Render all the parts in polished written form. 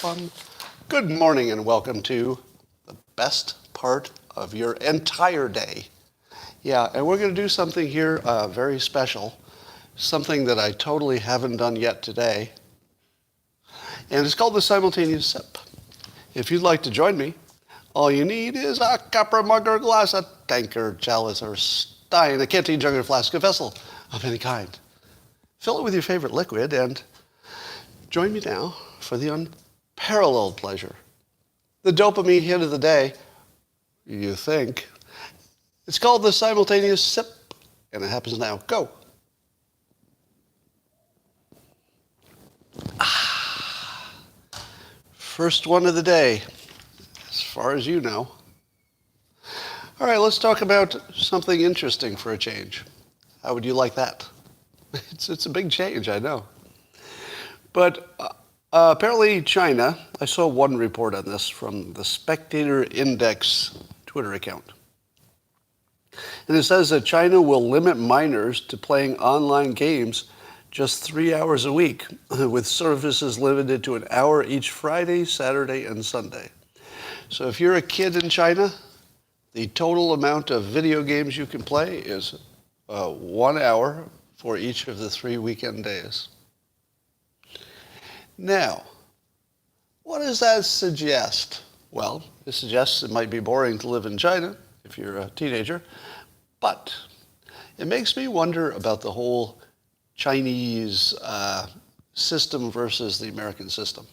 fun. Good morning and welcome to the best part of your entire day. Yeah, and we're going to do something here very special, something that I totally haven't done yet today. And it's called the Simultaneous Sip. If you'd like to join me, all you need is a cup or mug or glass, a tankard, chalice or stein, a canteen, jug or flask, a vessel of any kind. Fill it with your favorite liquid and join me now for the unparalleled pleasure. The dopamine hit of the day, you think. It's called the Simultaneous Sip, and it happens now. Go. First one of the day, as far as you know. All right, let's talk about something interesting for a change. How would you like that? It's a big change, I know. But apparently China, I saw one report on this from the Spectator Index Twitter account. And it says that China will limit minors to playing online games just 3 hours a week, with services limited to an hour each Friday, Saturday, and Sunday. So if you're a kid in China, the total amount of video games you can play is 1 hour for each of the 3 weekend days. Now, what does that suggest? Well, it suggests it might be boring to live in China if you're a teenager, but it makes me wonder about the whole Chinese system versus the American system.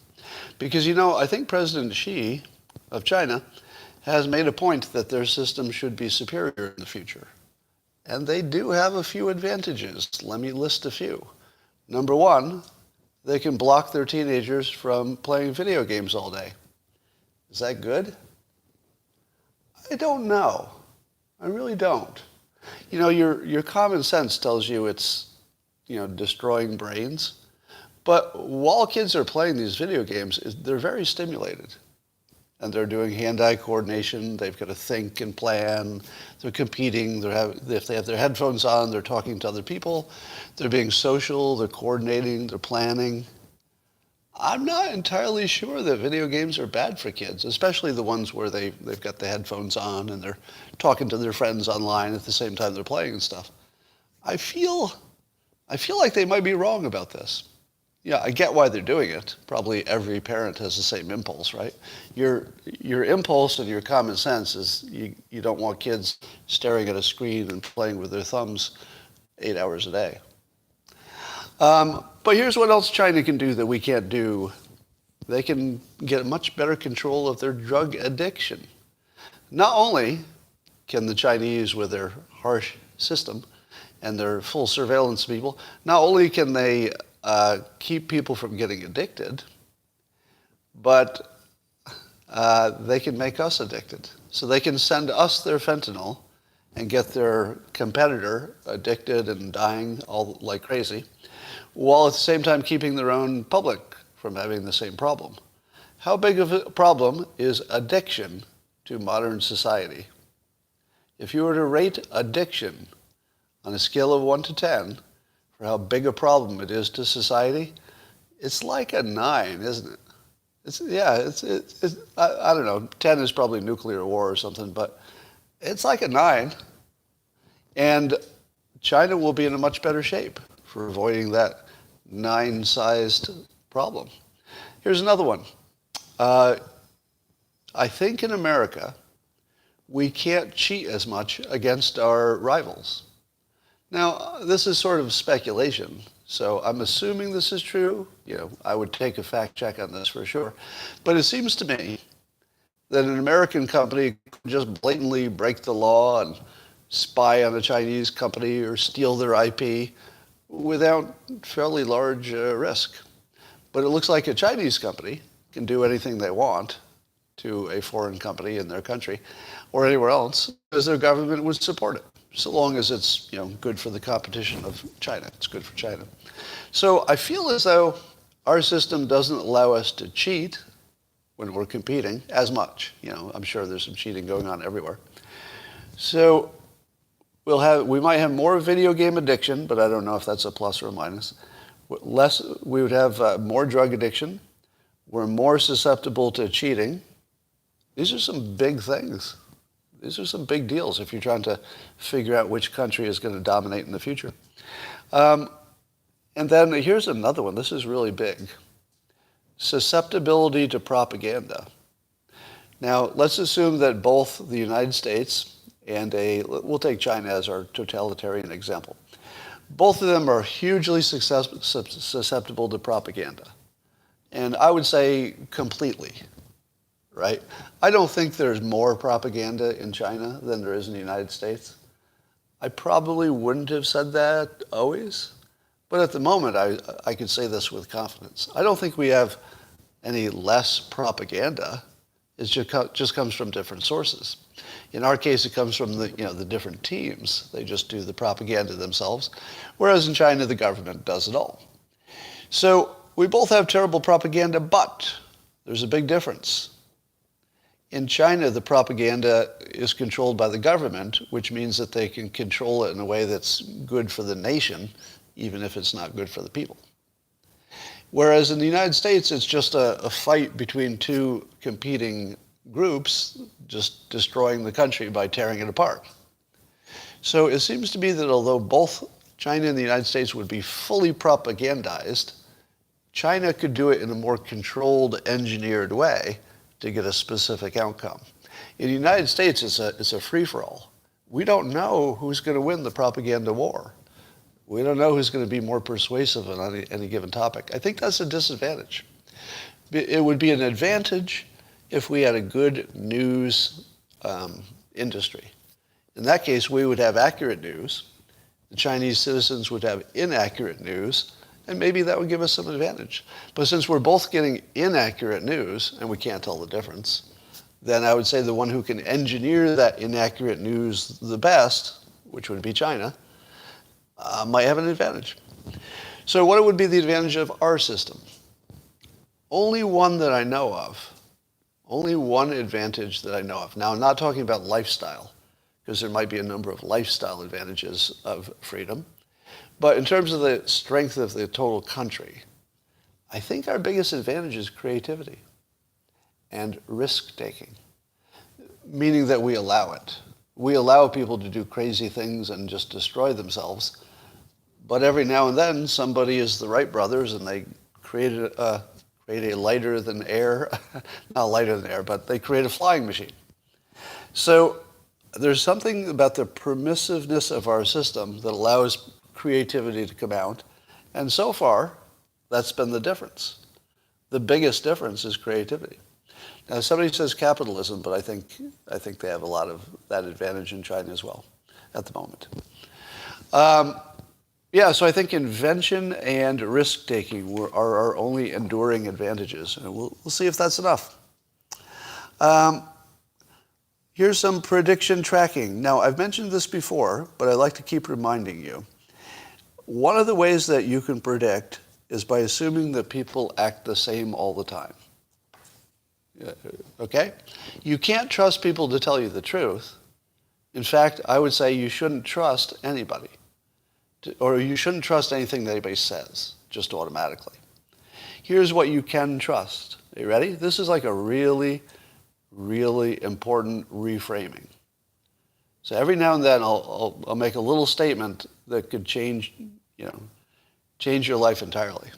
Because, you know, I think President Xi of China has made a point that their system should be superior in the future. And they do have a few advantages. Let me list a few. Number one, they can block their teenagers from playing video games all day. Is that good? I don't know. I really don't. You know, your common sense tells you it's, destroying brains. But while kids are playing these video games, they're very stimulated. And they're doing hand-eye coordination. They've got to think and plan. They're competing. If they have their headphones on, they're talking to other people. They're being social. They're coordinating. They're planning. I'm not entirely sure that video games are bad for kids, especially the ones where they've got the headphones on and they're talking to their friends online at the same time they're playing and stuff. I feel like they might be wrong about this. Yeah, I get why they're doing it. Probably every parent has the same impulse, right? Your impulse and your common sense is you don't want kids staring at a screen and playing with their thumbs 8 hours a day. But here's what else China can do that we can't do. They can get much better control of their drug addiction. Not only can the Chinese, with their harsh system and their full surveillance of people, not only can they keep people from getting addicted, but they can make us addicted. So they can send us their fentanyl and get their competitor addicted and dying all like crazy, while at the same time keeping their own public from having the same problem. How big of a problem is addiction to modern society? If you were to rate addiction on a scale of 1 to 10, for how big a problem it is to society, it's like a 9, isn't it? I don't know, 10 is probably nuclear war or something, but it's like a 9. And China will be in a much better shape for avoiding that 9-sized problem. Here's another one. I think in America, we can't cheat as much against our rivals. Now, this is sort of speculation, so I'm assuming this is true. I would take a fact check on this for sure. But it seems to me that an American company could just blatantly break the law and spy on a Chinese company or steal their IP without fairly large risk. But it looks like a Chinese company can do anything they want to a foreign company in their country or anywhere else, because their government would support it. So long as it's good for the competition of China. It's good for China. So I feel as though our system doesn't allow us to cheat when we're competing as much. I'm sure there's some cheating going on everywhere. So we might have more video game addiction, but I don't know if that's a plus or a minus. We would have more drug addiction. We're more susceptible to cheating. These are some big things. These are some big deals if you're trying to figure out which country is going to dominate in the future. And then here's another one. This is really big. Susceptibility to propaganda. Now, let's assume that both the United States and we'll take China as our totalitarian example. Both of them are hugely susceptible to propaganda. And I would say completely, right? I don't think there's more propaganda in China than there is in the United States. I probably wouldn't have said that always, but at the moment I could say this with confidence. I don't think we have any less propaganda. It just comes from different sources. In our case, it comes from the different teams. They just do the propaganda themselves, whereas in China, the government does it all. So we both have terrible propaganda, but there's a big difference. In China, the propaganda is controlled by the government, which means that they can control it in a way that's good for the nation, even if it's not good for the people. Whereas in the United States, it's just a fight between two competing groups, just destroying the country by tearing it apart. So it seems to me that although both China and the United States would be fully propagandized, China could do it in a more controlled, engineered way to get a specific outcome. In the United States, it's a free-for-all. We don't know who's going to win the propaganda war. We don't know who's going to be more persuasive on any given topic. I think that's a disadvantage. It would be an advantage if we had a good news industry. In that case, we would have accurate news. The Chinese citizens would have inaccurate news, and maybe that would give us some advantage. But since we're both getting inaccurate news, and we can't tell the difference, then I would say the one who can engineer that inaccurate news the best, which would be China, might have an advantage. So what would be the advantage of our system? Only one that I know of. Only one advantage that I know of. Now, I'm not talking about lifestyle, because there might be a number of lifestyle advantages of freedom. But in terms of the strength of the total country, I think our biggest advantage is creativity and risk-taking, meaning that we allow it. We allow people to do crazy things and just destroy themselves. But every now and then, somebody is the Wright brothers, and they create a lighter than air, not lighter than air, but they create a flying machine. So there's something about the permissiveness of our system that allows creativity to come out. And so far, that's been the difference. The biggest difference is creativity. Now, somebody says capitalism, but I think they have a lot of that advantage in China as well at the moment. So I think invention and risk-taking are our only enduring advantages, and we'll see if that's enough. Here's some prediction tracking. Now, I've mentioned this before, but I like to keep reminding you. One of the ways that you can predict is by assuming that people act the same all the time. Okay? You can't trust people to tell you the truth. In fact, I would say you shouldn't trust anybody. Or you shouldn't trust anything that anybody says, just automatically. Here's what you can trust. Are you ready? This is like a really, really important reframing. So every now and then I'll make a little statement that could change your life entirely.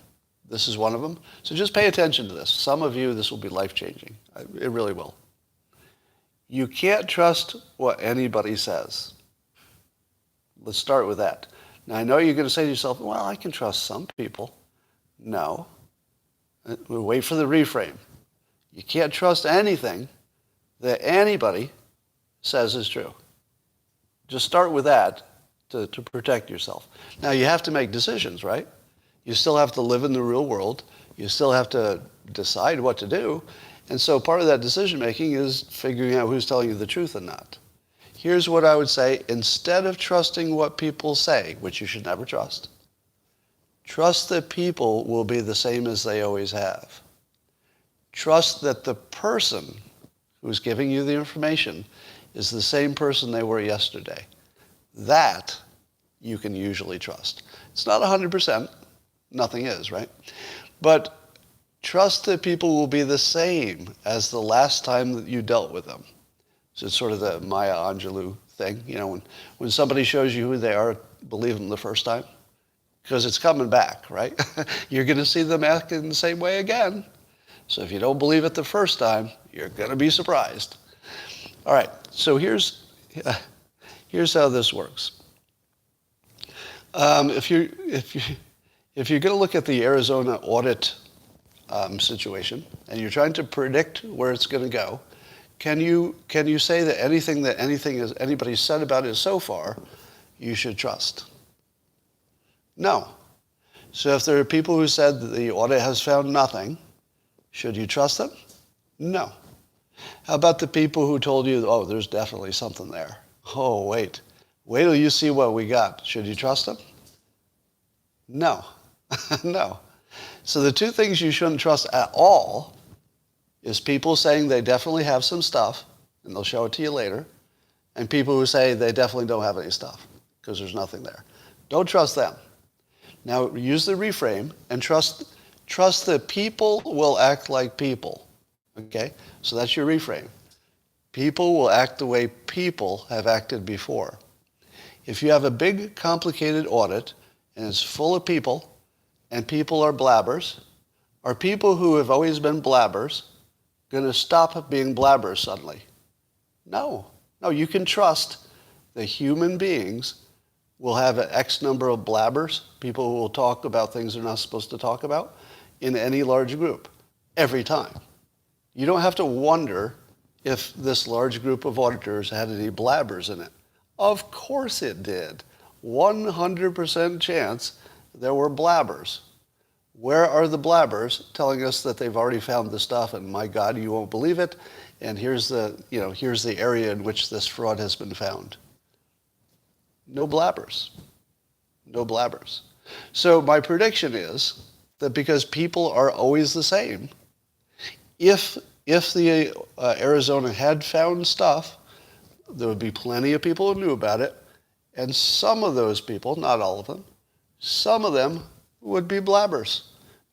This is one of them. So just pay attention to this. Some of you, this will be life-changing. It really will. You can't trust what anybody says. Let's start with that. Now, I know you're going to say to yourself, well, I can trust some people. No. We'll wait for the reframe. You can't trust anything that anybody says is true. Just start with that to protect yourself. Now, you have to make decisions, right? You still have to live in the real world. You still have to decide what to do. And so part of that decision-making is figuring out who's telling you the truth and not. Here's what I would say. Instead of trusting what people say, which you should never trust that people will be the same as they always have. Trust that the person who's giving you the information is the same person they were yesterday. That you can usually trust. It's not 100%. Nothing is, right? But Trust that people will be the same as the last time that you dealt with them. So it's sort of the Maya Angelou thing. You know, when somebody shows you who they are, believe them the first time. Because it's coming back, right? You're going to see them acting the same way again. So if you don't believe it the first time, you're going to be surprised. All right, so here's how this works. If you're going to look at the Arizona audit situation, and you're trying to predict where it's going to go, can you say that anything anybody said about it so far, you should trust? No. So if there are people who said that the audit has found nothing, should you trust them? No. How about the people who told you, oh, there's definitely something there? Oh, wait till you see what we got. Should you trust them? No. No. So the two things you shouldn't trust at all is people saying they definitely have some stuff, and they'll show it to you later, and people who say they definitely don't have any stuff because there's nothing there. Don't trust them. Now use the reframe and trust that people will act like people. Okay? So that's your reframe. People will act the way people have acted before. If you have a big, complicated audit and it's full of people, and people are blabbers, are people who have always been blabbers going to stop being blabbers suddenly? No. No, you can trust the human beings will have an X number of blabbers, people who will talk about things they're not supposed to talk about, in any large group, every time. You don't have to wonder if this large group of auditors had any blabbers in it. Of course it did. 100% chance there were blabbers. Where are the blabbers telling us that they've already found the stuff and my God, you won't believe it, and here's the area in which this fraud has been found? No blabbers. No blabbers. So my prediction is that because people are always the same, if the Arizona had found stuff, there would be plenty of people who knew about it, and some of those people, not all of them, some of them would be blabbers.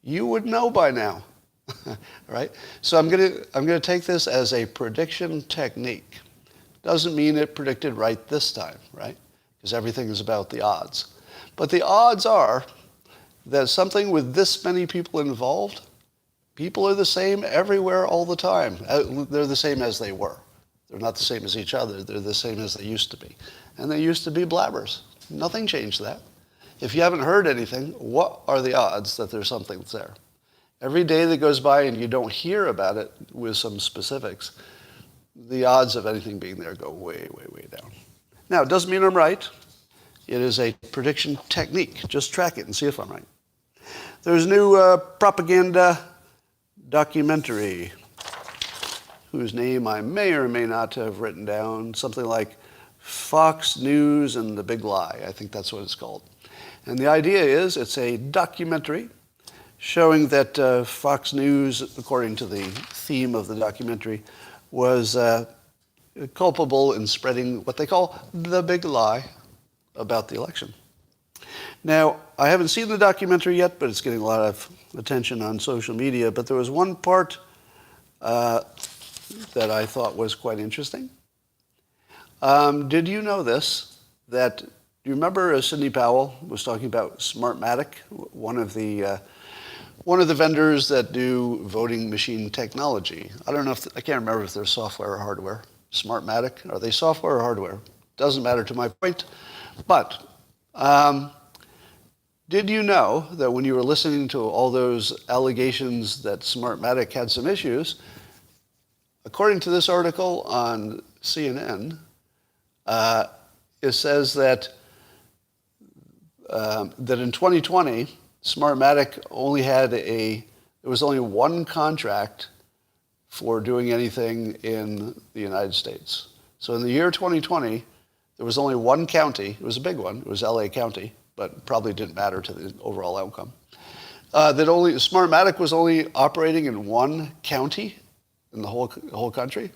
You would know by now, right? So I'm gonna take this as a prediction technique. Doesn't mean it predicted right this time, right? Because everything is about the odds. But the odds are that something with this many people involved, people are the same everywhere all the time. They're the same as they were. They're not the same as each other. They're the same as they used to be. And they used to be blabbers. Nothing changed that. If you haven't heard anything, what are the odds that there's something that's there? Every day that goes by and you don't hear about it with some specifics, the odds of anything being there go way, way, way down. Now, it doesn't mean I'm right. It is a prediction technique. Just track it and see if I'm right. There's a new propaganda documentary whose name I may or may not have written down, something like Fox News and the Big Lie. I think that's what it's called. And the idea is it's a documentary showing that Fox News, according to the theme of the documentary, was culpable in spreading what they call the big lie about the election. Now, I haven't seen the documentary yet, but it's getting a lot of attention on social media. But there was one part that I thought was quite interesting. Did you know this? Do you remember Sidney Powell was talking about Smartmatic, one of the vendors that do voting machine technology? I can't remember if they're software or hardware. Smartmatic, are they software or hardware? Doesn't matter to my point. But did you know that when you were listening to all those allegations that Smartmatic had some issues, according to this article on CNN, it says that in 2020, Smartmatic there was only one contract for doing anything in the United States. So in the year 2020, there was only one county. It was a big one. It was LA County, but probably didn't matter to the overall outcome. Smartmatic was only operating in one county in the whole country.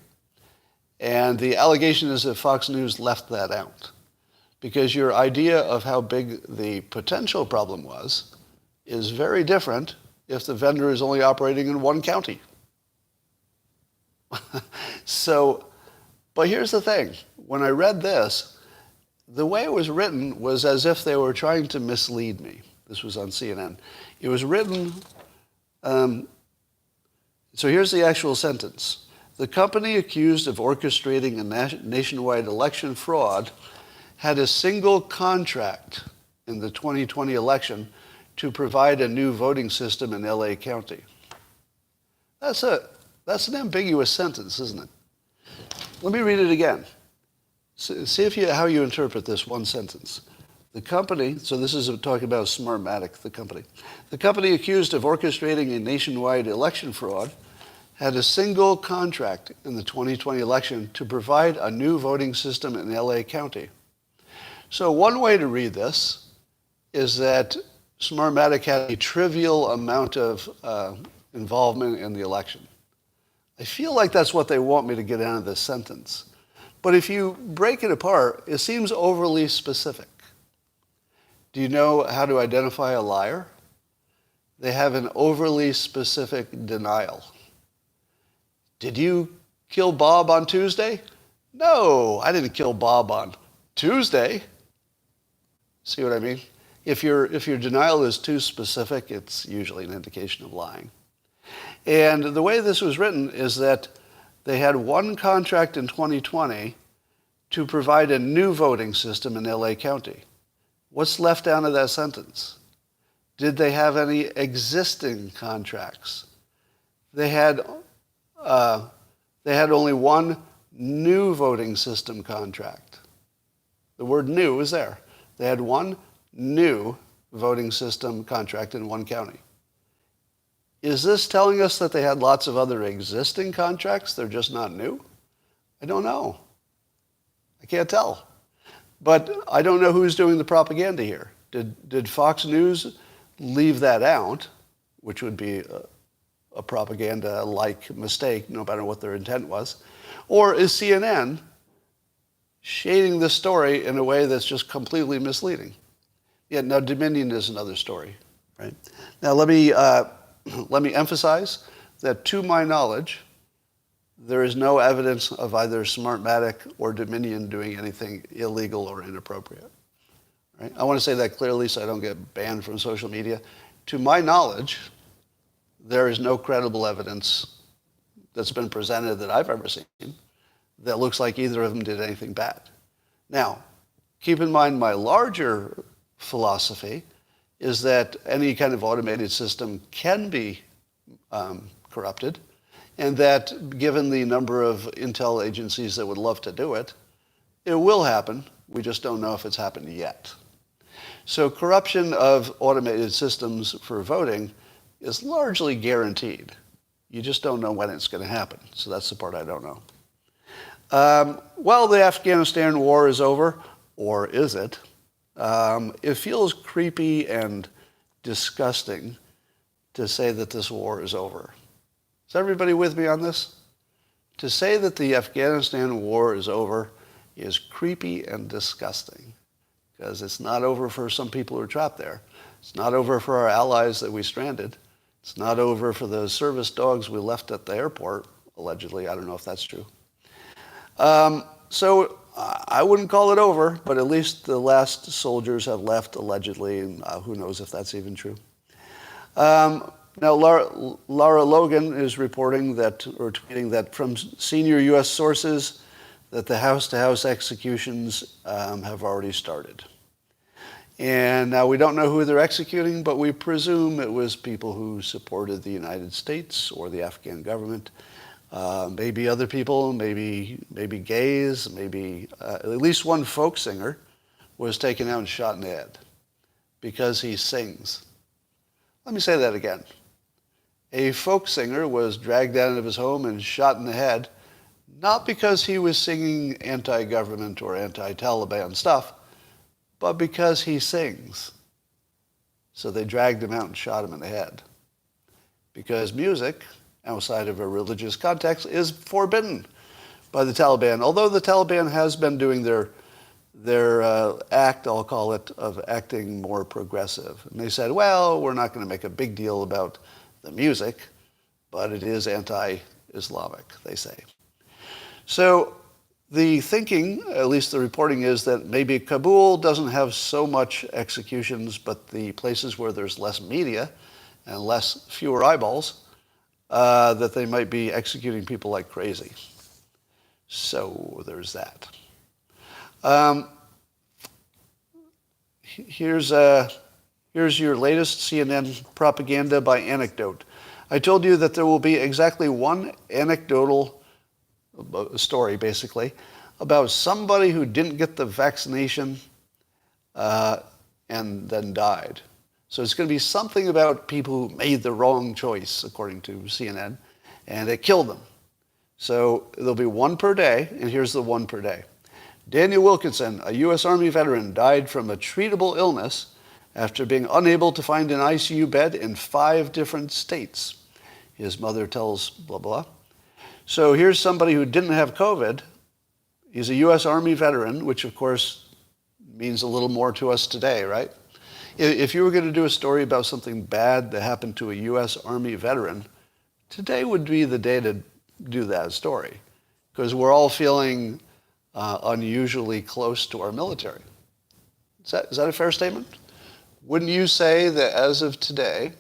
And the allegation is that Fox News left that out, because your idea of how big the potential problem was is very different if the vendor is only operating in one county? So, but here's the thing. When I read this, the way it was written was as if they were trying to mislead me. This was on CNN. It was written, so here's the actual sentence. The company accused of orchestrating a nationwide election fraud had a single contract in the 2020 election to provide a new voting system in LA County. That's an ambiguous sentence, isn't it? Let me read it again. See how you interpret this one sentence. The company, so this is talking about Smartmatic, the company. The company accused of orchestrating a nationwide election fraud had a single contract in the 2020 election to provide a new voting system in LA County. So one way to read this is that Smartmatic had a trivial amount of involvement in the election. I feel like that's what they want me to get out of this sentence. But if you break it apart, it seems overly specific. Do you know how to identify a liar? They have an overly specific denial. Did you kill Bob on Tuesday? No, I didn't kill Bob on Tuesday. See what I mean? If your denial is too specific, it's usually an indication of lying. And the way this was written is that they had one contract in 2020 to provide a new voting system in LA County. What's left out of that sentence? Did they have any existing contracts? They had only one new voting system contract. The word new is there. They had one new voting system contract in one county. Is this telling us that they had lots of other existing contracts? They're just not new? I don't know. I can't tell. But I don't know who's doing the propaganda here. Did Fox News leave that out, which would be a propaganda-like mistake, no matter what their intent was? Or is CNN shading this story in a way that's just completely misleading? Yeah, now Dominion is another story, right? Now let me emphasize that to my knowledge, there is no evidence of either Smartmatic or Dominion doing anything illegal or inappropriate. Right? I want to say that clearly so I don't get banned from social media. To my knowledge, there is no credible evidence that's been presented that I've ever seen that looks like either of them did anything bad. Now, keep in mind my larger philosophy is that any kind of automated system can be corrupted, and that given the number of intel agencies that would love to do it, it will happen. We just don't know if it's happened yet. So corruption of automated systems for voting is largely guaranteed. You just don't know when it's going to happen. So that's the part I don't know. Well, the Afghanistan war is over, or is it? It feels creepy and disgusting to say that this war is over. Is everybody with me on this? To say that the Afghanistan war is over is creepy and disgusting because it's not over for some people who are trapped there. It's not over for our allies that we stranded. It's not over for the service dogs we left at the airport, allegedly. I don't know if that's true. So I wouldn't call it over, but at least the last soldiers have left, allegedly, and who knows if that's even true. Now, Lara Logan is reporting that, or tweeting that from senior U.S. sources, that the house-to-house executions have already started. And now we don't know who they're executing, but we presume it was people who supported the United States or the Afghan government. Maybe other people, maybe gays, maybe at least one folk singer was taken out and shot in the head because he sings. Let me say that again. A folk singer was dragged out of his home and shot in the head, not because he was singing anti-government or anti-Taliban stuff, but because he sings. So they dragged him out and shot him in the head. Because music, outside of a religious context, is forbidden by the Taliban. Although the Taliban has been doing their their act, I'll call it, of acting more progressive. And they said, well, we're not going to make a big deal about the music, but it is anti-Islamic, they say. So the thinking, at least the reporting, is that maybe Kabul doesn't have so much executions, but the places where there's less media and fewer eyeballs, that they might be executing people like crazy. So there's that. Here's your latest CNN propaganda by anecdote. I told you that there will be exactly one anecdotal story, basically, about somebody who didn't get the vaccination and then died. So it's going to be something about people who made the wrong choice, according to CNN, and it killed them. So there'll be one per day, and here's the one per day. Daniel Wilkinson, a U.S. Army veteran, died from a treatable illness after being unable to find an ICU bed in 5 different states. His mother tells blah, blah. So here's somebody who didn't have COVID. He's a U.S. Army veteran, which of course means a little more to us today, right? If you were going to do a story about something bad that happened to a U.S. Army veteran, today would be the day to do that story, because we're all feeling unusually close to our military. Is that a fair statement? Wouldn't you say that as of today,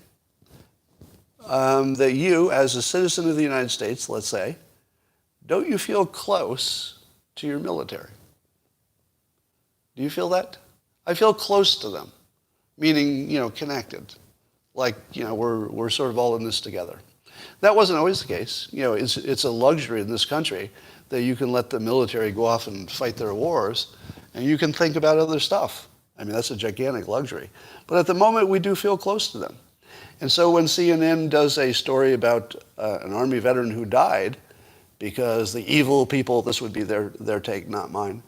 that you, as a citizen of the United States, let's say, don't you feel close to your military? Do you feel that? I feel close to them, meaning, connected. Like, we're sort of all in this together. That wasn't always the case. It's a luxury in this country that you can let the military go off and fight their wars, and you can think about other stuff. I mean, that's a gigantic luxury. But at the moment, we do feel close to them. And so when CNN does a story about an Army veteran who died because the evil people, this would be their take, not mine,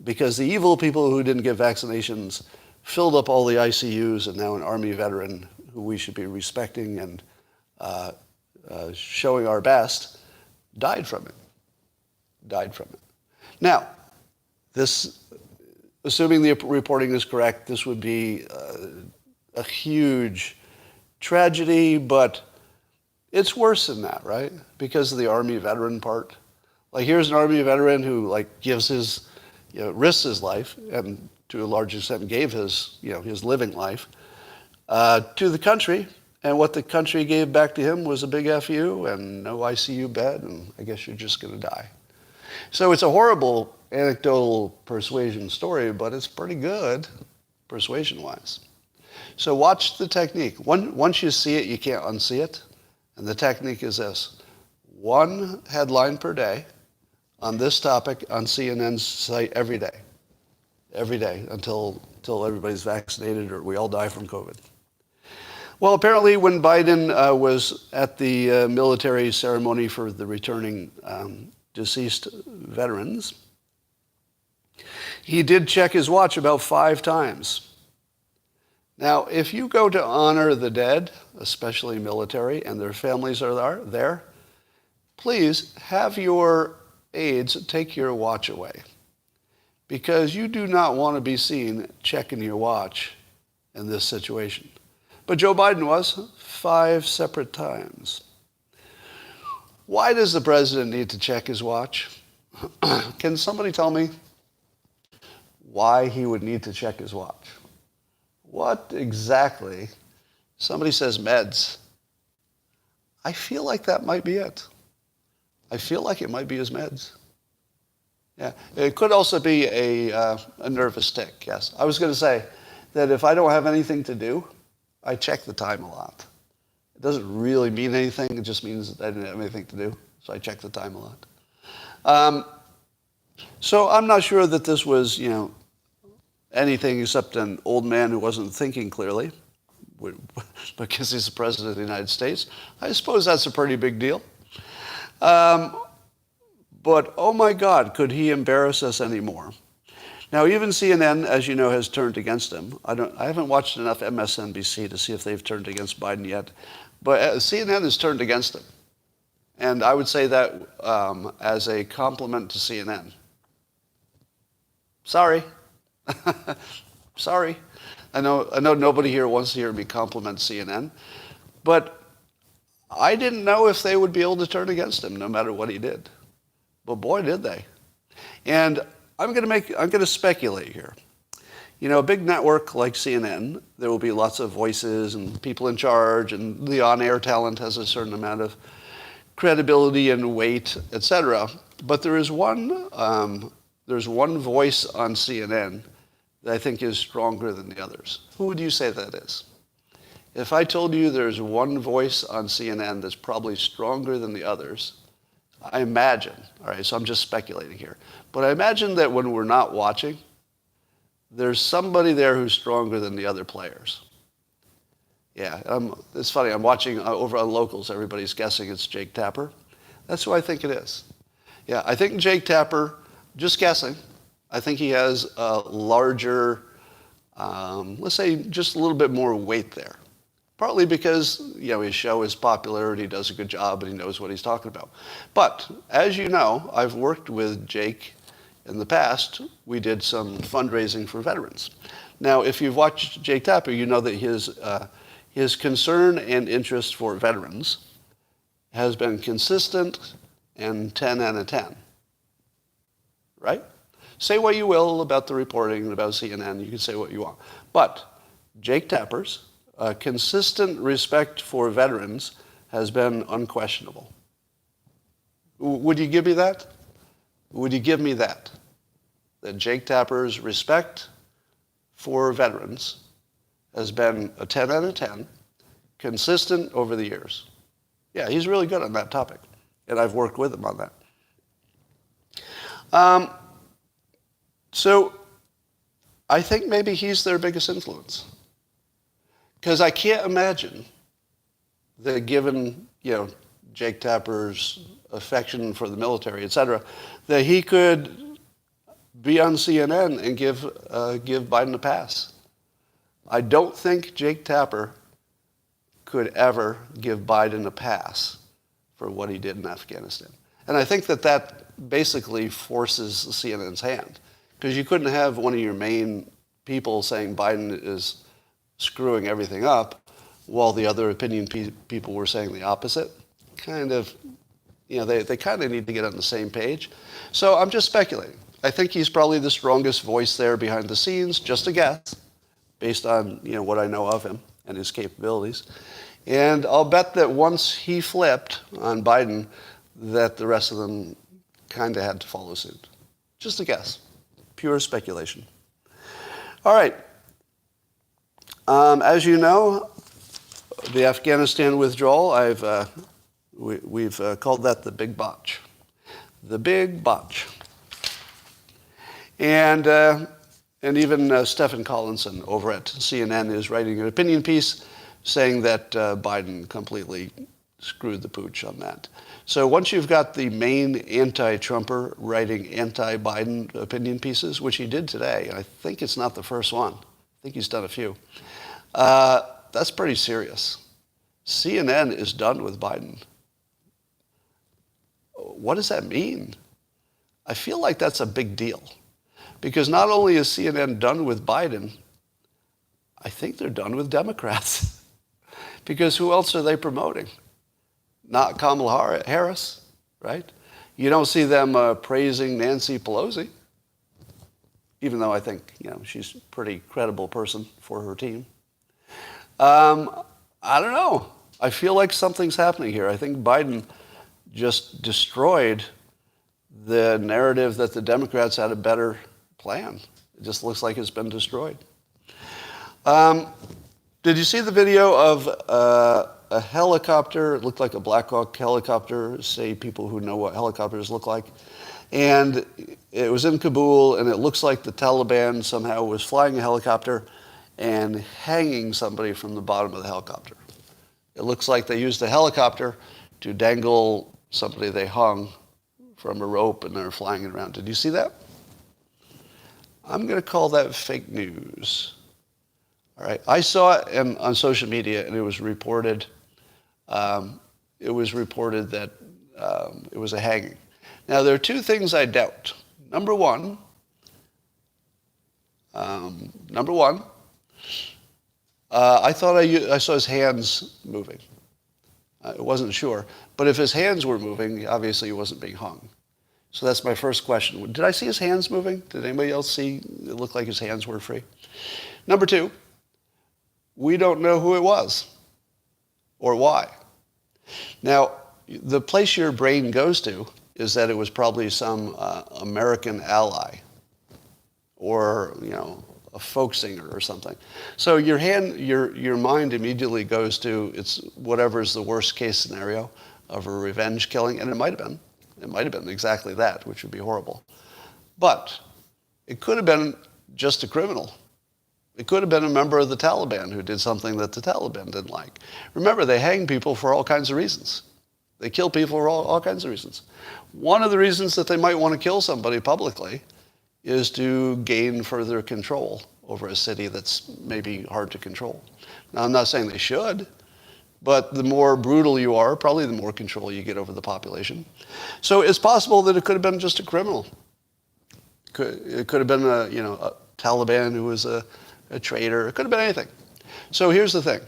because the evil people who didn't get vaccinations filled up all the ICUs, and now an Army veteran who we should be respecting and showing our best died from it. Now, this, assuming the reporting is correct, this would be a huge tragedy, but it's worse than that, right? Because of the Army veteran part. Like, here's an Army veteran who gives his, risks his life, and to a large extent gave his living life to the country, and what the country gave back to him was a big FU and no ICU bed, and I guess you're just going to die. So it's a horrible anecdotal persuasion story, but it's pretty good persuasion-wise. So watch the technique. Once you see it, you can't unsee it. And the technique is this: one headline per day on this topic on CNN's site every day until everybody's vaccinated or we all die from COVID. Well, apparently when Biden was at the military ceremony for the returning deceased veterans, he did check his watch about 5 times. Now, if you go to honor the dead, especially military, and their families are there, please have your aides take your watch away, because you do not want to be seen checking your watch in this situation. But Joe Biden was 5 separate times. Why does the president need to check his watch? Can somebody tell me why he would need to check his watch? What exactly? Somebody says meds. I feel like that might be it. I feel like it might be his meds. Yeah, it could also be a nervous tic, yes. I was going to say that if I don't have anything to do, I check the time a lot. It doesn't really mean anything. It just means that I didn't have anything to do, so I check the time a lot. So I'm not sure that this was, anything except an old man who wasn't thinking clearly, because he's the president of the United States. I suppose that's a pretty big deal. But, oh my God, could he embarrass us anymore? Now, even CNN, as you know, has turned against him. I haven't watched enough MSNBC to see if they've turned against Biden yet. But CNN has turned against him. And I would say that as a compliment to CNN. Sorry, Sorry. I know nobody here wants to hear me compliment CNN, but I didn't know if they would be able to turn against him no matter what he did. But boy, did they. And I'm going to speculate here. You know, a big network like CNN, there will be lots of voices and people in charge, and the on-air talent has a certain amount of credibility and weight, etc. But there's one voice on CNN that I think is stronger than the others. Who would you say that is? If I told you there's one voice on CNN that's probably stronger than the others, I imagine, all right, so I'm just speculating here, but I imagine that when we're not watching, there's somebody there who's stronger than the other players. Yeah, it's funny, I'm watching over on Locals, everybody's guessing it's Jake Tapper. That's who I think it is. Yeah, I think Jake Tapper, just guessing, I think he has a larger, let's say just a little bit more weight there. Partly because, you know, his show is popular and he does a good job and he knows what he's talking about. But as you know, I've worked with Jake in the past. We did some fundraising for veterans. Now, if you've watched Jake Tapper, you know that his concern and interest for veterans has been consistent and 10 out of 10. Right? Say what you will about the reporting about CNN. You can say what you want. But Jake Tapper's consistent respect for veterans has been unquestionable. Would you give me that? Would you give me that? That Jake Tapper's respect for veterans has been a 10 out of 10, consistent over the years. Yeah, he's really good on that topic, and I've worked with him on that. So I think maybe he's their biggest influence. Because I can't imagine that given, you know, Jake Tapper's affection for the military, et cetera, that he could be on CNN and give Biden a pass. I don't think Jake Tapper could ever give Biden a pass for what he did in Afghanistan. And I think that basically forces CNN's hand. Because you couldn't have one of your main people saying Biden is screwing everything up, while the other opinion people were saying the opposite. Kind of, you know, they kind of need to get on the same page. So I'm just speculating. I think he's probably the strongest voice there behind the scenes, just a guess, based on, you know, what I know of him and his capabilities. And I'll bet that once he flipped on Biden, that the rest of them kind of had to follow suit. Just a guess. Pure speculation. All right. As you know, the Afghanistan withdrawal, we've called that the big botch. The big botch. And even Stephen Collinson over at CNN is writing an opinion piece saying that Biden completely screwed the pooch on that. So once you've got the main anti-Trumper writing anti-Biden opinion pieces, which he did today, and I think it's not the first one. I think he's done a few. That's pretty serious. CNN is done with Biden. What does that mean? I feel like that's a big deal. Because not only is CNN done with Biden, I think they're done with Democrats. Because who else are they promoting? Not Kamala Harris, right? You don't see them praising Nancy Pelosi, even though I think, you know, she's a pretty credible person for her team. I don't know. I feel like something's happening here. I think Biden just destroyed the narrative that the Democrats had a better plan. It just looks like it's been destroyed. Did you see the video of a helicopter? It looked like a Black Hawk helicopter, say people who know what helicopters look like. And it was in Kabul, and it looks like the Taliban somehow was flying a helicopter and hanging somebody from the bottom of the helicopter. It looks like they used the helicopter to dangle somebody they hung from a rope, and they're flying it around. Did you see that? I'm going to call that fake news. All right. I saw it on social media, and it was reported. That it was a hanging. Now, there are two things I doubt. Number one, Number one, I thought I saw his hands moving. I wasn't sure. But if his hands were moving, obviously he wasn't being hung. So that's my first question. Did I see his hands moving? Did anybody else see it looked like his hands were free? Number two, we don't know who it was or why. Now, the place your brain goes to is that it was probably some American ally or, a folk singer or something. So your mind immediately goes to it's whatever's the worst case scenario of a revenge killing, and it might have been. It might have been exactly that, which would be horrible. But it could have been just a criminal. It could have been a member of the Taliban who did something that the Taliban didn't like. Remember, they hang people for all kinds of reasons. They kill people for all kinds of reasons. One of the reasons that they might want to kill somebody publicly is to gain further control over a city that's maybe hard to control. Now, I'm not saying they should, but the more brutal you are, probably the more control you get over the population. So it's possible that it could have been just a criminal. It could have been a Taliban who was a traitor. It could have been anything. So here's the thing.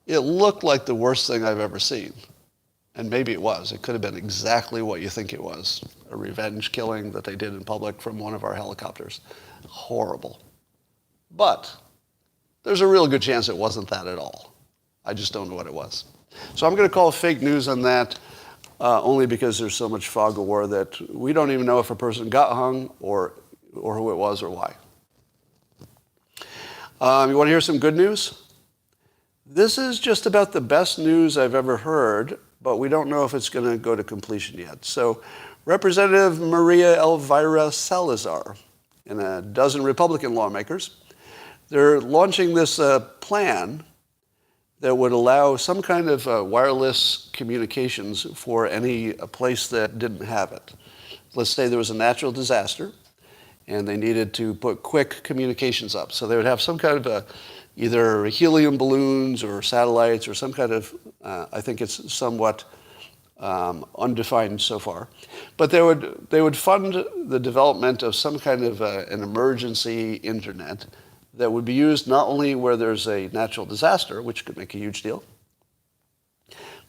It looked like the worst thing I've ever seen. And maybe it was. It could have been exactly what you think it was. A revenge killing that they did in public from one of our helicopters. Horrible. But there's a real good chance it wasn't that at all. I just don't know what it was. So I'm going to call fake news on that only because there's so much fog of war that we don't even know if a person got hung or who it was or why. You want to hear some good news? This is just about the best news I've ever heard, but we don't know if it's going to go to completion yet. So Representative Maria Elvira Salazar and a dozen Republican lawmakers, they're launching this plan that would allow some kind of wireless communications for any place that didn't have it. Let's say there was a natural disaster and they needed to put quick communications up. So they would have some kind of either helium balloons or satellites or some kind of, I think it's somewhat undefined so far. But they would fund the development of some kind of an emergency internet that would be used not only where there's a natural disaster, which could make a huge deal,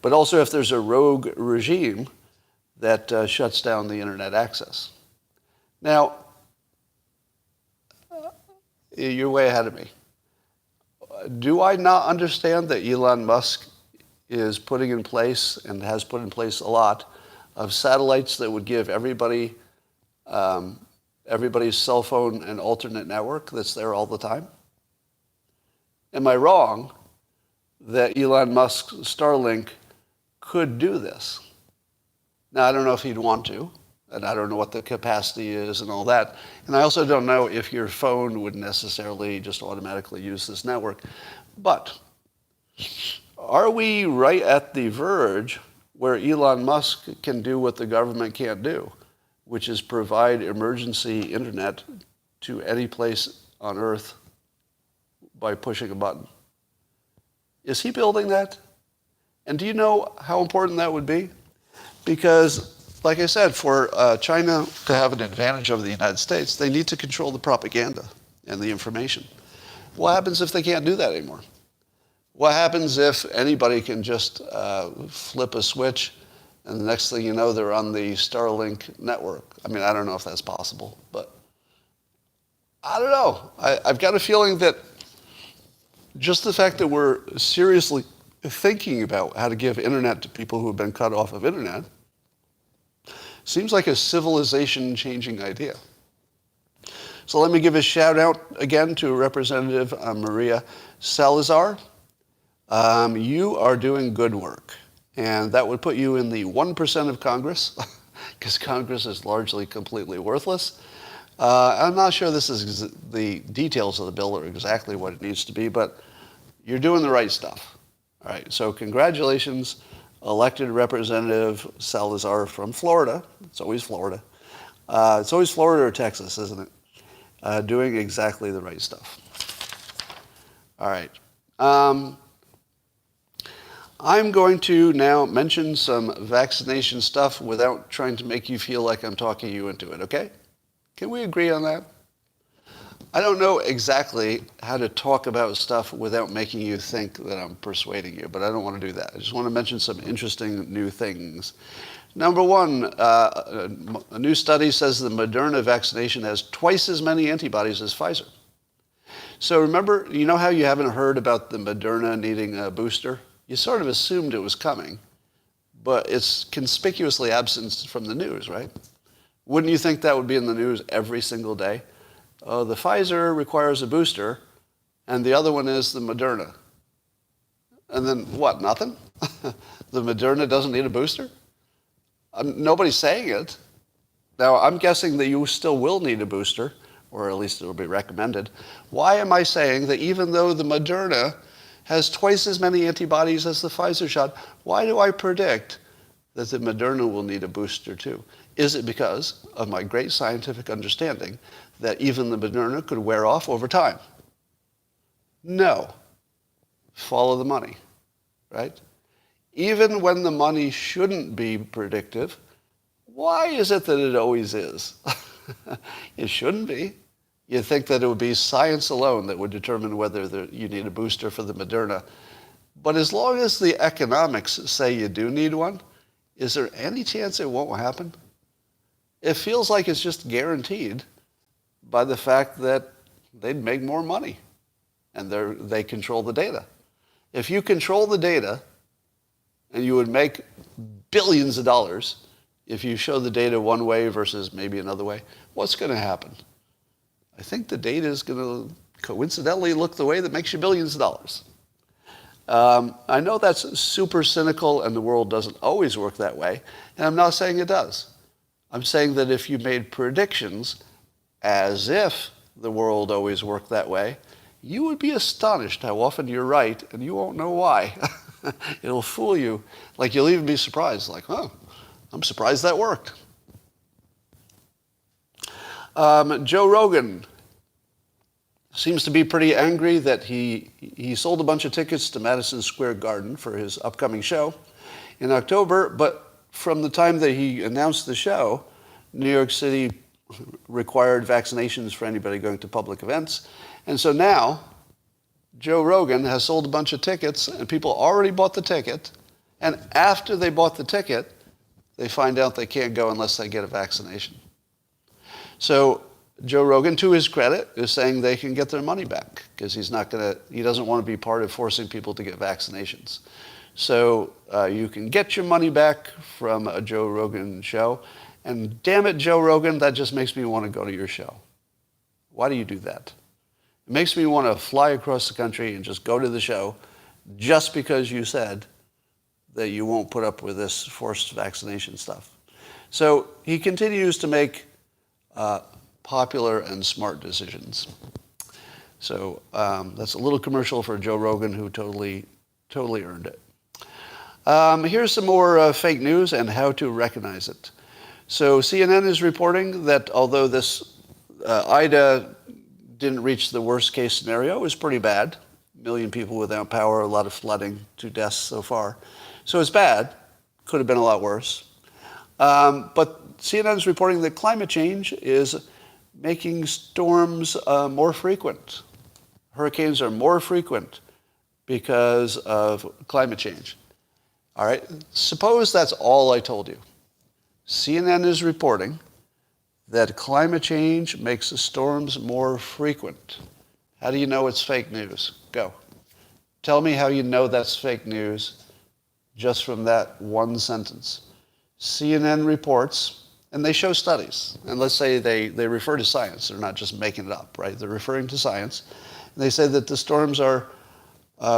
but also if there's a rogue regime that shuts down the internet access. Now, you're way ahead of me. Do I not understand that Elon Musk is putting in place and has put in place a lot of satellites that would give everybody's cell phone an alternate network that's there all the time? Am I wrong that Elon Musk's Starlink could do this? Now, I don't know if he'd want to, and I don't know what the capacity is and all that. And I also don't know if your phone would necessarily just automatically use this network. But are we right at the verge where Elon Musk can do what the government can't do, which is provide emergency internet to any place on Earth by pushing a button? Is he building that? And do you know how important that would be? Because, like I said, for China to have an advantage over the United States, they need to control the propaganda and the information. What happens if they can't do that anymore? What happens if anybody can just flip a switch and the next thing you know, they're on the Starlink network? I mean, I don't know if that's possible, but I don't know. I've got a feeling that just the fact that we're seriously thinking about how to give internet to people who have been cut off of internet seems like a civilization-changing idea. So let me give a shout out again to Representative Maria Salazar. You are doing good work, and that would put you in the 1% of Congress, because Congress is largely completely worthless. I'm not sure the details of the bill are exactly what it needs to be, but you're doing the right stuff. All right, so congratulations, elected Representative Salazar from Florida. It's always Florida. It's always Florida or Texas, isn't it? Doing exactly the right stuff. All right. I'm going to now mention some vaccination stuff without trying to make you feel like I'm talking you into it, okay? Can we agree on that? I don't know exactly how to talk about stuff without making you think that I'm persuading you, but I don't want to do that. I just want to mention some interesting new things. Number one, a new study says the Moderna vaccination has twice as many antibodies as Pfizer. So remember, you know how you haven't heard about the Moderna needing a booster? You sort of assumed it was coming, but it's conspicuously absent from the news, right? Wouldn't you think that would be in the news every single day? The Pfizer requires a booster, and the other one is the Moderna. And then what, nothing? The Moderna doesn't need a booster? Nobody's saying it. Now, I'm guessing that you still will need a booster, or at least it will be recommended. Why am I saying that even though the Moderna has twice as many antibodies as the Pfizer shot, why do I predict that the Moderna will need a booster too? Is it because of my great scientific understanding that even the Moderna could wear off over time? No. Follow the money, right? Even when the money shouldn't be predictive, why is it that it always is? It shouldn't be. You'd think that it would be science alone that would determine whether you need a booster for the Moderna. But as long as the economics say you do need one, is there any chance it won't happen? It feels like it's just guaranteed by the fact that they'd make more money and they control the data. If you control the data, and you would make billions of dollars if you show the data one way versus maybe another way, what's going to happen? I think the data is going to coincidentally look the way that makes you billions of dollars. I know that's super cynical and the world doesn't always work that way, and I'm not saying it does. I'm saying that if you made predictions as if the world always worked that way, you would be astonished how often you're right, and you won't know why. It'll fool you. Like, you'll even be surprised, like, oh, I'm surprised that worked. Joe Rogan seems to be pretty angry that he sold a bunch of tickets to Madison Square Garden for his upcoming show in October, but from the time that he announced the show, New York City required vaccinations for anybody going to public events. And so now, Joe Rogan has sold a bunch of tickets, and people already bought the ticket, and after they bought the ticket, they find out they can't go unless they get a vaccination. So Joe Rogan, to his credit, is saying they can get their money back because he doesn't want to be part of forcing people to get vaccinations. So you can get your money back from a Joe Rogan show, and damn it, Joe Rogan, that just makes me want to go to your show. Why do you do that? It makes me want to fly across the country and just go to the show just because you said that you won't put up with this forced vaccination stuff. So he continues to make popular and smart decisions. So that's a little commercial for Joe Rogan, who totally earned it. Here's some more fake news and how to recognize it. So CNN is reporting that although this Ida didn't reach the worst case scenario, it was pretty bad. 1 million people without power, a lot of flooding, 2 deaths so far. So it's bad. Could have been a lot worse. But CNN is reporting that climate change is making storms more frequent. Hurricanes are more frequent because of climate change. All right, suppose that's all I told you. CNN is reporting that climate change makes the storms more frequent. How do you know it's fake news? Go. Tell me how you know that's fake news just from that one sentence. CNN reports, and they show studies. And let's say they refer to science. They're not just making it up, right? They're referring to science. And they say that the storms are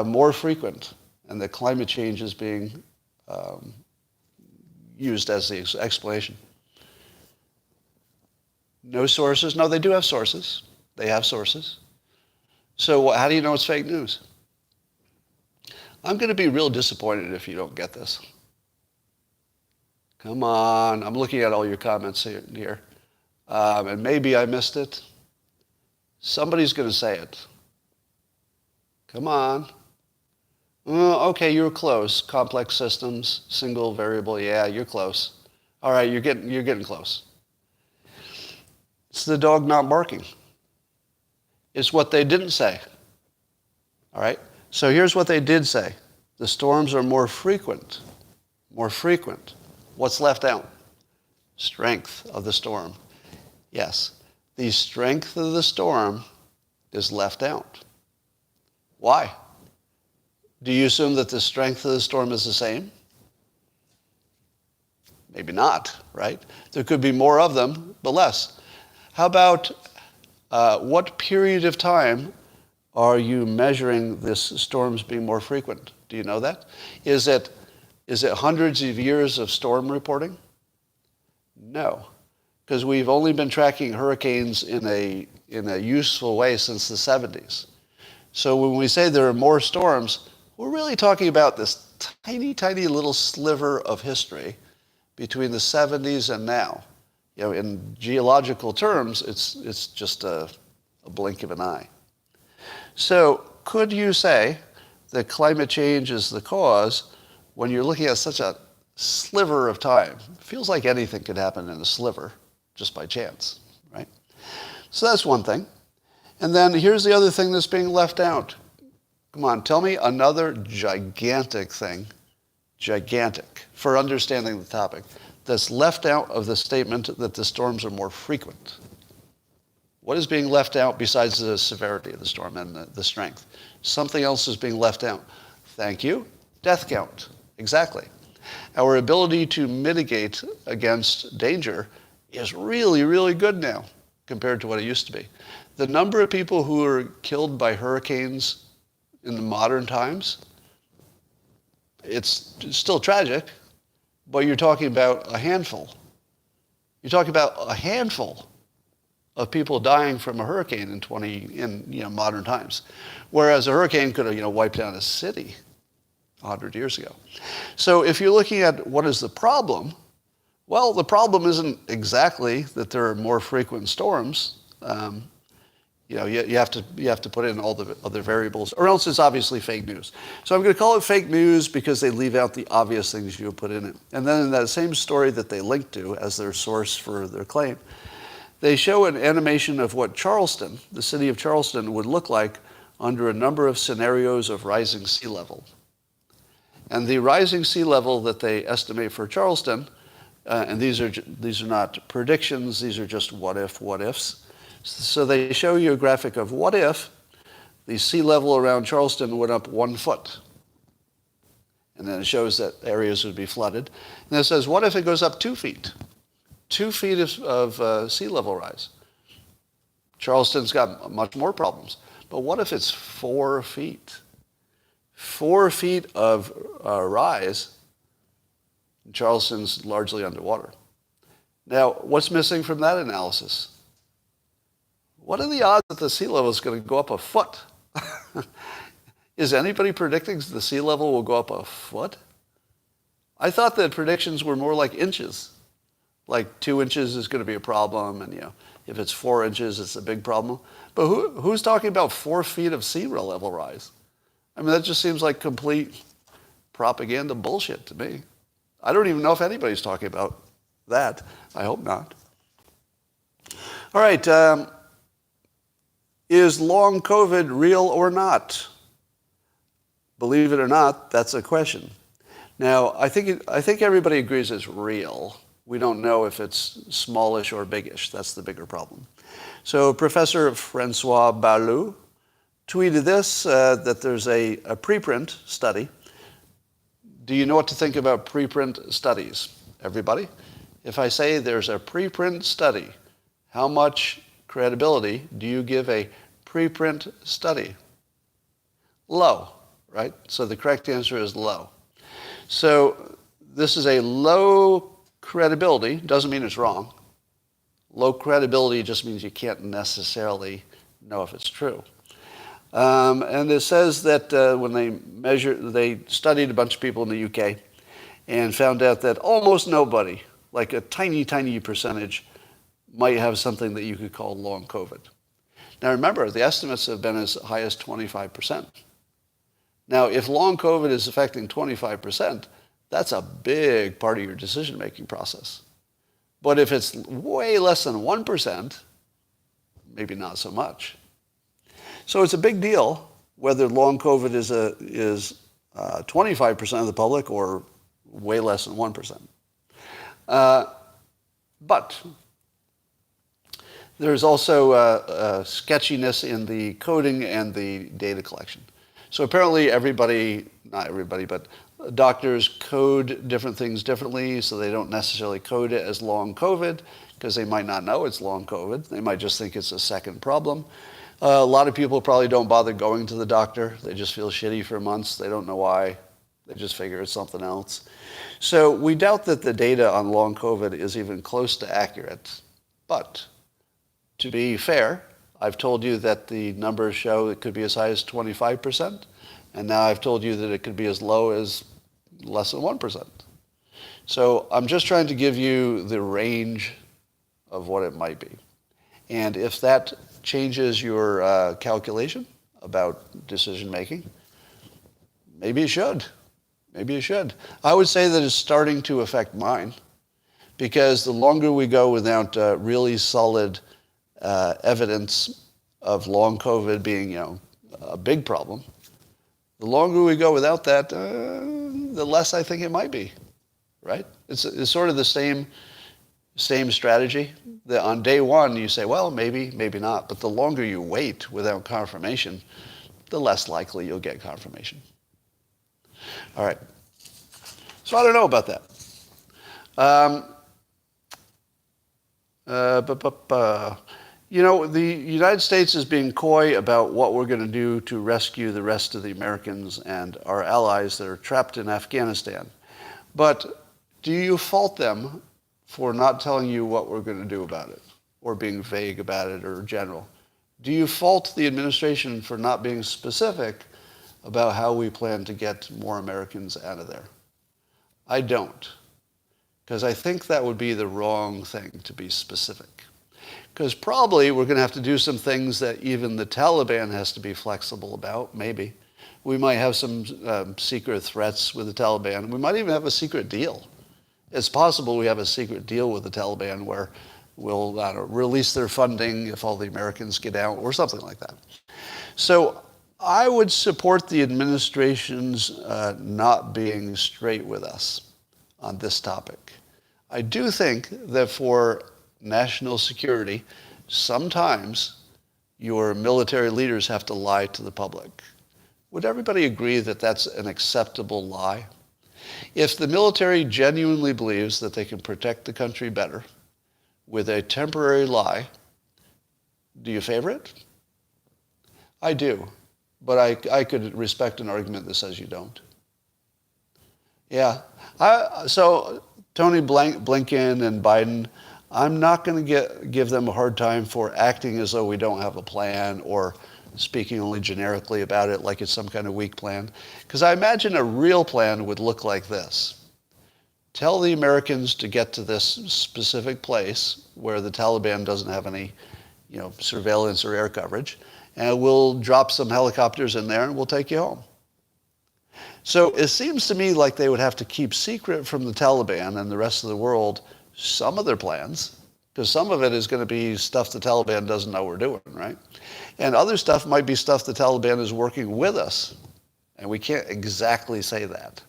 more frequent and that climate change is being used as the explanation. No sources? No, they do have sources. They have sources. So how do you know it's fake news? I'm going to be real disappointed if you don't get this. Come on. I'm looking at all your comments here. And maybe I missed it. Somebody's going to say it. Come on. Okay, you're close. Complex systems, single variable. Yeah, you're close. All right, you're getting close. It's the dog not barking. It's what they didn't say. All right? So here's what they did say. The storms are more frequent. More frequent. What's left out? Strength of the storm. Yes, the strength of the storm is left out. Why? Do you assume that the strength of the storm is the same? Maybe not, right? There could be more of them, but less. How about what period of time are you measuring this storms being more frequent? Do you know that? Is it hundreds of years of storm reporting? No, because we've only been tracking hurricanes in a useful way since the 70s. So when we say there are more storms, we're really talking about this tiny, tiny little sliver of history between the 70s and now. You know, in geological terms, it's just a blink of an eye. So could you say that climate change is the cause when you're looking at such a sliver of time? It feels like anything could happen in a sliver just by chance, right? So that's one thing. And then here's the other thing that's being left out. Come on, tell me another gigantic thing, gigantic, for understanding the topic, that's left out of the statement that the storms are more frequent. What is being left out besides the severity of the storm and the strength? Something else is being left out. Thank you. Death count. Exactly. Our ability to mitigate against danger is really, really good now compared to what it used to be. The number of people who are killed by hurricanes in the modern times, it's still tragic, but you're talking about a handful. You're talking about a handful of people dying from a hurricane in modern times, whereas a hurricane could have wiped out a city 100 years ago. So if you're looking at what is the problem, well, the problem isn't exactly that there are more frequent storms. You have to put in all the other variables, or else it's obviously fake news. So I'm going to call it fake news because they leave out the obvious things you put in it. And then in that same story that they link to as their source for their claim, they show an animation of what Charleston, the city of Charleston, would look like under a number of scenarios of rising sea level. And the rising sea level that they estimate for Charleston, and these are not predictions, these are just what ifs. So they show you a graphic of what if the sea level around Charleston went up 1 foot. And then it shows that areas would be flooded. And it says, what if it goes up 2 feet? 2 feet of sea level rise. Charleston's got much more problems. But what if it's 4 feet? 4 feet of rise. Charleston's largely underwater. Now, what's missing from that analysis? What are the odds that the sea level is going to go up 1 foot? Is anybody predicting the sea level will go up 1 foot? I thought that predictions were more like inches. Like 2 inches is going to be a problem, and if it's 4 inches, it's a big problem. But who's talking about 4 feet of sea level rise? I mean, that just seems like complete propaganda bullshit to me. I don't even know if anybody's talking about that. I hope not. All right. Is long COVID real or not? Believe it or not, that's a question. Now, I think everybody agrees it's real. We don't know if it's smallish or biggish. That's the bigger problem. So Professor Francois Balloux tweeted this, that there's a preprint study. Do you know what to think about preprint studies, everybody? If I say there's a preprint study, how much credibility do you give a preprint study? Low, right? So the correct answer is low. So this is a low credibility. Doesn't mean it's wrong. Low credibility just means you can't necessarily know if it's true. And it says that when they studied a bunch of people in the UK and found out that almost nobody, like a tiny, tiny percentage, might have something that you could call long COVID. Now remember, the estimates have been as high as 25%. Now, if long COVID is affecting 25%, that's a big part of your decision-making process. But if it's way less than 1%, maybe not so much. So it's a big deal whether long COVID is 25% of the public or way less than 1%. But there's also sketchiness in the coding and the data collection. So apparently not everybody, but doctors code different things differently, so they don't necessarily code it as long COVID because they might not know it's long COVID. They might just think it's a second problem. A lot of people probably don't bother going to the doctor. They just feel shitty for months. They don't know why. They just figure it's something else. So we doubt that the data on long COVID is even close to accurate. But to be fair, I've told you that the numbers show it could be as high as 25%, and now I've told you that it could be as low as less than 1%. So I'm just trying to give you the range of what it might be. And if that changes your calculation about decision making, maybe it should. Maybe it should. I would say that it's starting to affect mine, because the longer we go without really solid evidence of long COVID being, a big problem, the longer we go without that, the less I think it might be, right? It's sort of the same strategy. That on day one you say, well, maybe not. But the longer you wait without confirmation, the less likely you'll get confirmation. All right. So I don't know about that. The United States is being coy about what we're going to do to rescue the rest of the Americans and our allies that are trapped in Afghanistan. But do you fault them for not telling you what we're going to do about it, or being vague about it, or general? Do you fault the administration for not being specific about how we plan to get more Americans out of there? I don't, because I think that would be the wrong thing to be specific. Because probably we're going to have to do some things that even the Taliban has to be flexible about, maybe. We might have some secret threats with the Taliban. We might even have a secret deal. It's possible we have a secret deal with the Taliban where we'll release their funding if all the Americans get out, or something like that. So I would support the administration's not being straight with us on this topic. I do think that for national security, sometimes your military leaders have to lie to the public. Would everybody agree that that's an acceptable lie? If the military genuinely believes that they can protect the country better with a temporary lie, do you favor it? I do, but I could respect an argument that says you don't. Yeah, so Tony Blinken and Biden, I'm not going to give them a hard time for acting as though we don't have a plan, or speaking only generically about it like it's some kind of weak plan. Because I imagine a real plan would look like this. Tell the Americans to get to this specific place where the Taliban doesn't have any, surveillance or air coverage, and we'll drop some helicopters in there and we'll take you home. So it seems to me like they would have to keep secret from the Taliban and the rest of the world some of their plans, because some of it is going to be stuff the Taliban doesn't know we're doing, right? And other stuff might be stuff the Taliban is working with us, and we can't exactly say that,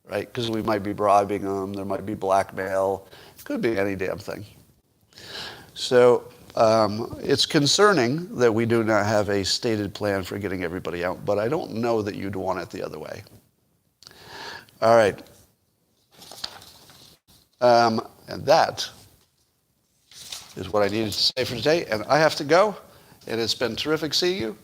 right? Because we might be bribing them, there might be blackmail, it could be any damn thing. So it's concerning that we do not have a stated plan for getting everybody out, but I don't know that you'd want it the other way. All right. And that is what I needed to say for today. And I have to go. And it's been terrific seeing you.